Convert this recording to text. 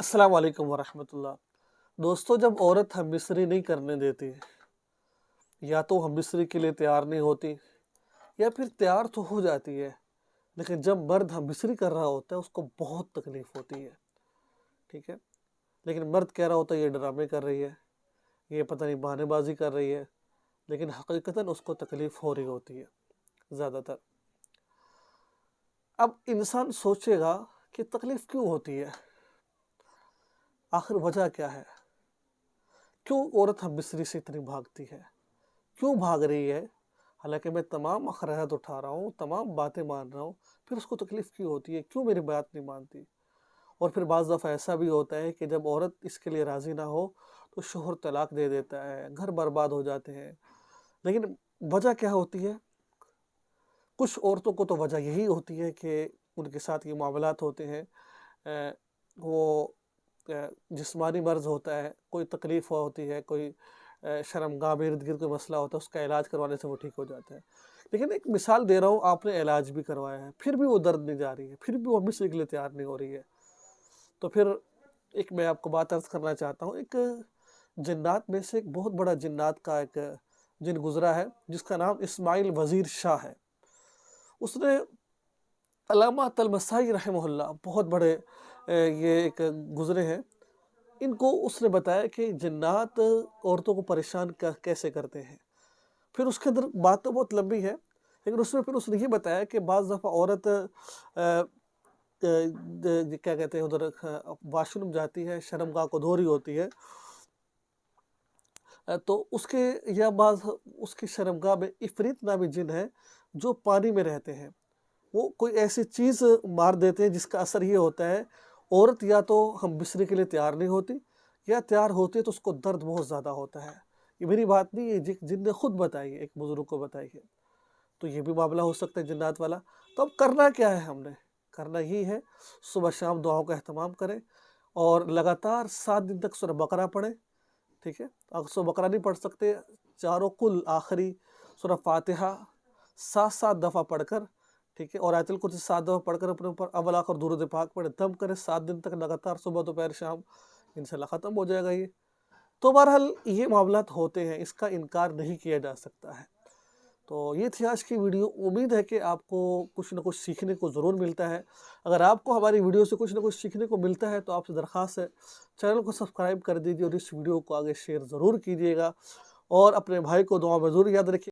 السلام علیکم ورحمۃ اللہ۔ دوستو، جب عورت ہم مصری نہیں کرنے دیتی، یا تو ہم مصری کے لیے تیار نہیں ہوتی یا پھر تیار تو ہو جاتی ہے، لیکن جب مرد ہم مصری کر رہا ہوتا ہے اس کو بہت تکلیف ہوتی ہے، ٹھیک ہے؟ لیکن مرد کہہ رہا ہوتا ہے یہ ڈرامے کر رہی ہے، یہ پتہ نہیں بہانے بازی کر رہی ہے، لیکن حقیقتاً اس کو تکلیف ہو رہی ہوتی ہے زیادہ تر۔ اب انسان سوچے گا کہ تکلیف کیوں ہوتی ہے، آخر وجہ کیا ہے؟ کیوں عورت ہم مصری سے اتنی بھاگتی ہے؟ کیوں بھاگ رہی ہے؟ حالانکہ میں تمام اخراجات اٹھا رہا ہوں، تمام باتیں مان رہا ہوں، پھر اس کو تکلیف کیوں ہوتی ہے؟ کیوں میری بات نہیں مانتی؟ اور پھر بعض دفعہ ایسا بھی ہوتا ہے کہ جب عورت اس کے لیے راضی نہ ہو تو شوہر طلاق دے دیتا ہے، گھر برباد ہو جاتے ہیں۔ لیکن وجہ کیا ہوتی ہے؟ کچھ عورتوں کو تو وجہ یہی ہوتی ہے کہ ان کے ساتھ یہ معاملات ہوتے ہیں، وہ جسمانی مرض ہوتا ہے، کوئی تکلیف ہوتی ہے، کوئی شرمگاہ میں ارد گرد کوئی مسئلہ ہوتا ہے، اس کا علاج کروانے سے وہ ٹھیک ہو جاتا ہے۔ لیکن ایک مثال دے رہا ہوں، آپ نے علاج بھی کروایا ہے، پھر بھی وہ درد نہیں جا رہی ہے، پھر بھی وہ مصری کے لیے تیار نہیں ہو رہی ہے، تو پھر ایک میں آپ کو بات عرض کرنا چاہتا ہوں۔ ایک جنات میں سے ایک بہت بڑا جنات کا ایک جن گزرا ہے، جس کا نام اسماعیل وزیر شاہ ہے۔ اس نے علامہ طلمسائی رحمہ اللہ، بہت بڑے یہ ایک گزرے ہیں، ان کو اس نے بتایا کہ جنات عورتوں کو پریشان کیسے کرتے ہیں۔ پھر اس کے اندر بات تو بہت لمبی ہے، لیکن اس میں پھر اس نے یہ بتایا کہ بعض دفعہ عورت کیا کہتے ہیں ادھر واش روم جاتی ہے، شرمگاہ کو دھو رہی ہوتی ہے، تو اس کے یا بعض اس کی شرمگاہ میں عفریت نامی جن ہے جو پانی میں رہتے ہیں، وہ کوئی ایسی چیز مار دیتے ہیں جس کا اثر یہ ہوتا ہے عورت یا تو ہم مصری کے لیے تیار نہیں ہوتی، یا تیار ہوتی ہے تو اس کو درد بہت زیادہ ہوتا ہے۔ یہ میری بات نہیں ہے، جن نے خود بتائی ہے، ایک بزرگ کو بتائی ہے، تو یہ بھی معاملہ ہو سکتا ہے جنات والا۔ تو اب کرنا کیا ہے؟ ہم نے کرنا ہی ہے صبح شام دعاؤں کا اہتمام کریں، اور لگاتار 7 دن تک سورہ بقرہ پڑھیں، ٹھیک ہے؟ اگر سورہ بقرہ نہیں پڑھ سکتے، چاروں کل آخری سورہ فاتحہ 7 دفعہ پڑھ کر، ٹھیک ہے، اور آیت الکرسی 7 دفعہ پڑھ کر اپنے اوپر اول آخر درود پاک پڑھیں، دم کریں 7 دن تک لگاتار، صبح دوپہر شام، انشاءاللہ ختم ہو جائے گا یہ۔ تو بہرحال یہ معاملات ہوتے ہیں، اس کا انکار نہیں کیا جا سکتا ہے۔ تو یہ تھی آج کی ویڈیو، امید ہے کہ آپ کو کچھ نہ کچھ سیکھنے کو ضرور ملتا ہے۔ اگر آپ کو ہماری ویڈیو سے کچھ نہ کچھ سیکھنے کو ملتا ہے تو آپ سے درخواست ہے چینل کو سبسکرائب کر دیجیے، اور اس ویڈیو کو آگے شیئر ضرور کیجیے گا، اور اپنے بھائی کو دعا میں ضرور یاد رکھیے۔